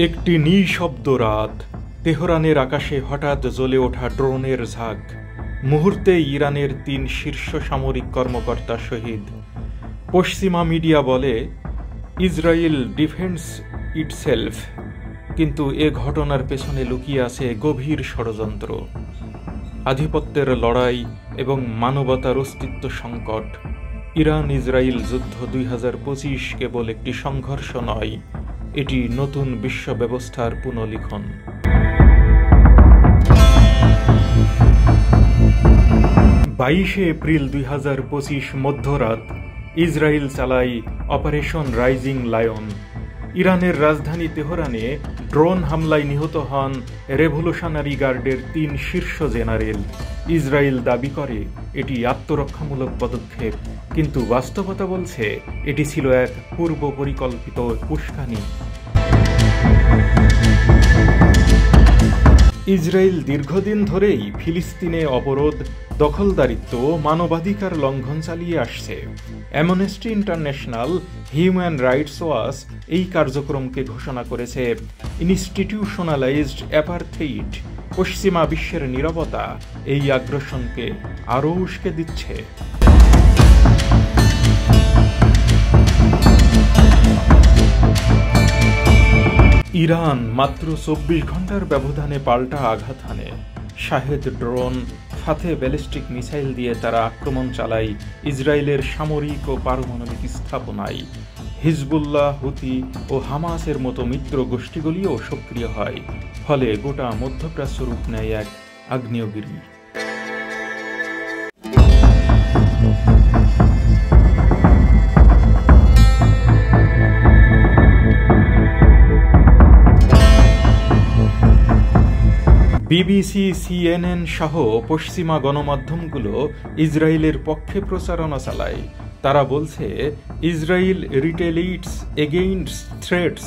একটি নিঃশব্দ রাত, তেহরানের আকাশে হঠাৎ জ্বলে ওঠা ড্রোনের ঝাঁক। মুহূর্তে ইরানের ৩ শীর্ষ সামরিক কর্মকর্তা শহীদ। পশ্চিমা মিডিয়া বলে ইসরায়েল ডিফেন্ডস ইটসেলফ, কিন্তু এ ঘটনার পেছনে লুকিয়ে আছে গভীর ষড়যন্ত্র, আধিপত্যের লড়াই এবং মানবতার অস্তিত্ব সংকট। ইরান ইসরায়েল যুদ্ধ ২০২৫ কেবল একটি সংঘর্ষ নয়, এটি নতুন বিশ্ব ব্যবস্থার পুনর্লিখন। ২২ এপ্রিল ২০২৫ মধ্যরাত ইসরায়েল চালায় অপারেশন রাইজিং লায়ন। ইরানের রাজধানী তেহরানে ড্রোন হামলায় নিহত হন রেভলিউশনারি গার্ডের ৩ শীর্ষ জেনারেল। ইসরায়েল দাবি করে এটি আত্মরক্ষামূলক পদক্ষেপ, কিন্তু বাস্তবতা বলছে এটি ছিল এক পূর্ব পরিকল্পিত উস্কানি। ইসরায়েল দীর্ঘদিন ধরেই ফিলিস্তিনে অবরোধ, দখলদারিত্ব ও মানবাধিকার লঙ্ঘন চালিয়ে আসছে। Amnesty international, human rights watch এই কার্যক্রমকে ঘোষণা করেছে ইনস্টিটিউশনালাইজড অ্যাপারথেইড। পশ্চিমা বিশ্বের নীরবতা এই আগ্রাসনকে আরও উস্কে দিচ্ছে। ইরান মাত্র ২৪ ঘন্টার ব্যবধানে পাল্টা আঘাত হানে। শাহেদ ড্রোন, ফাতে ব্যালিস্টিক মিসাইল দিয়ে তারা আক্রমণ চালায় ইসরায়েলের সামরিক ও পারমাণবিক স্থাপনায়। হিজবুল্লাহ, হুতি ও হামাসের মতো মিত্র গোষ্ঠীগুলিও সক্রিয় হয়, ফলে গোটা মধ্যপ্রাচ্য রূপ নেয় এক আগ্নেয়গিরি। বিবিসি, সিএনএন সহ পশ্চিমা গণমাধ্যমগুলো ইসরায়েলের পক্ষে প্রচারণা চালায়। তারা বলছে ইসরায়েল রিটেলিয়েটস এগেইনস্ট থ্রেটস,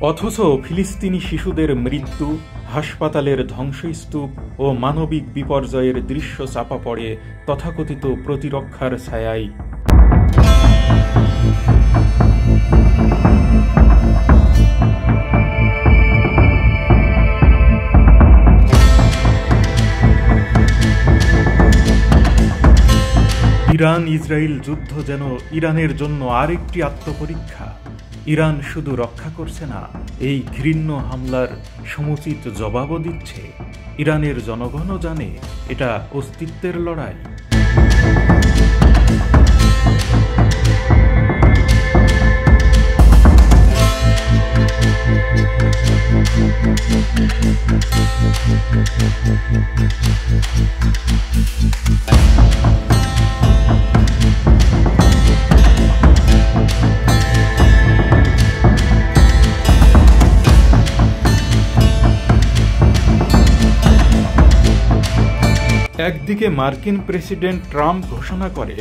অথচ ফিলিস্তিনি শিশুদের মৃত্যু, হাসপাতালের ধ্বংসস্তূপ ও মানবিক বিপর্যয়ের দৃশ্য চাপা পড়ে তথাকথিত প্রতিরক্ষার ছায়ায়। ইরান ইসরায়েল যুদ্ধ যেন ইরানের জন্য আরেকটি আত্মপরীক্ষা। ইরান শুধু রক্ষা করছে না, এই ঘৃণ্য হামলার সমুচিত জবাবও দিচ্ছে। ইরানের জনগণও জানে এটা অস্তিত্বের লড়াই। একদিকে মার্কিন প্রেসিডেন্ট ট্রাম্প ঘোষণা করে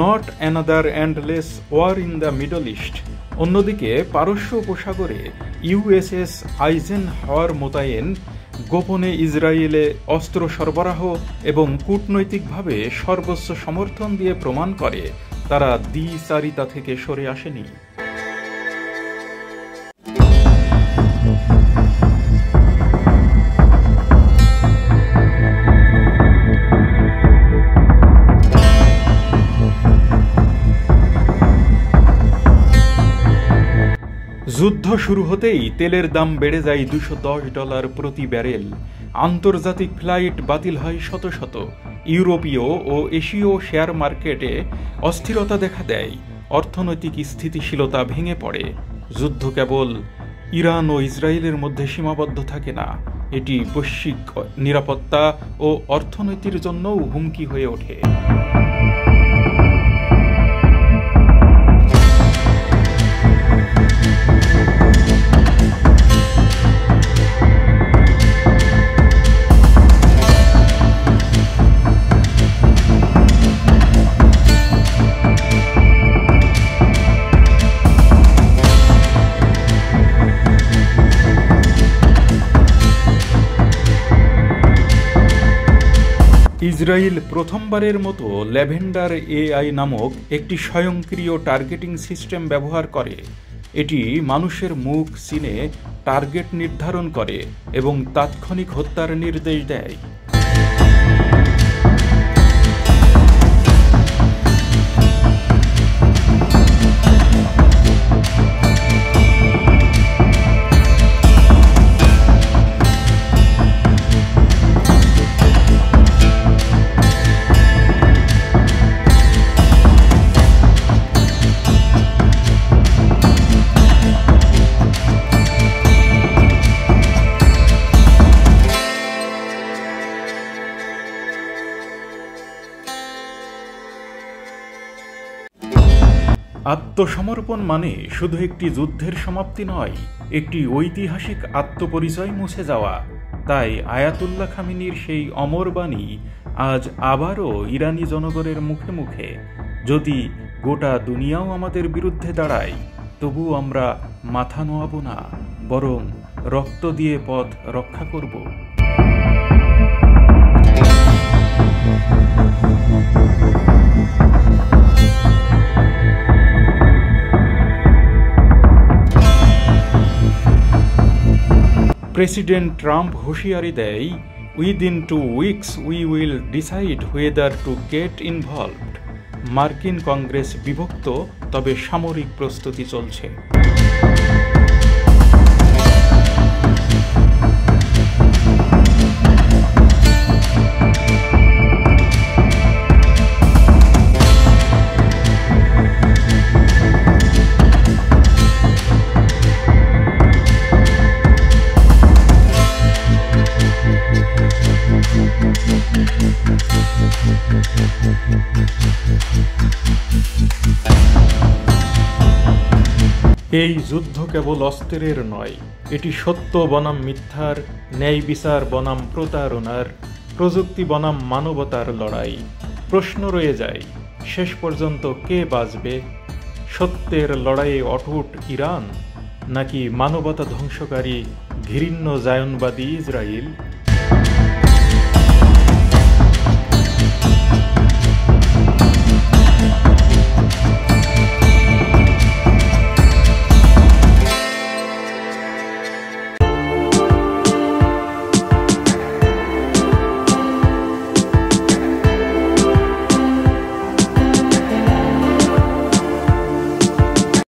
not another endless war in the middle east, অন্যদিকে পারস্য উপসাগরে ইউএসএস আইজেনহাওয়ার মোতায়েন গোপনে ইসরায়েলে অস্ত্র সরবরাহ এবং কূটনৈতিকভাবে সর্বোচ্চ সমর্থন দিয়ে প্রমাণ করে তারা দ্বিচারিতা থেকে সরে আসেনি। যুদ্ধ শুরু হতেই তেলের দাম বেড়ে যায় $210 প্রতি ব্যারেল। আন্তর্জাতিক ফ্লাইট বাতিল হয় শত শত। ইউরোপীয় ও এশীয় শেয়ার মার্কেটে অস্থিরতা দেখা দেয়, অর্থনৈতিক স্থিতিশীলতা ভেঙে পড়ে। যুদ্ধ কেবল ইরান ও ইসরায়েলের মধ্যে সীমাবদ্ধ থাকে না, এটি বৈশ্বিক নিরাপত্তা ও অর্থনীতির জন্যও হুমকি হয়ে ওঠে। ইসরায়েল প্রথমবারের মতো ল্যাভেন্ডার এআই নামক একটি স্বয়ংক্রিয় টার্গেটিং সিস্টেম ব্যবহার করে। এটি মানুষের মুখ চিনে টার্গেট নির্ধারণ করে এবং তাৎক্ষণিক হত্যার নির্দেশ দেয়। আত্মসমর্পণ মানে শুধু একটি যুদ্ধের সমাপ্তি নয়, একটি ঐতিহাসিক আত্মপরিচয় মুছে যাওয়া। তাই আয়াতুল্লাহ খামেনির সেই অমর বাণী আজ আবারও ইরানি জনগণের মুখে মুখে। যদি গোটা দুনিয়াও আমাদের বিরুদ্ধে দাঁড়ায়, তবু আমরা মাথা নোয়াব না, বরং রক্ত দিয়ে পথ রক্ষা করব। প্রেসিডেন্ট ট্রাম্প হুঁশিয়ারি দেয়, within 2 weeks we will decide হুয়েদার to get involved. মার্কিন কংগ্রেস বিভক্ত, তবে সামরিক প্রস্তুতি চলছে। এই যুদ্ধ কেবল অস্ত্রের নয়, এটি সত্য বনাম মিথ্যার, ন্যায় বিচার বনাম প্রতারণার, প্রযুক্তি বনাম মানবতার লড়াই। প্রশ্ন রয়ে যায়, শেষ পর্যন্ত কে বাঁচবে? সত্যের লড়াইয়ে অটুট ইরান, নাকি মানবতা ধ্বংসকারী ঘৃণ্য জায়নবাদী ইসরায়েল?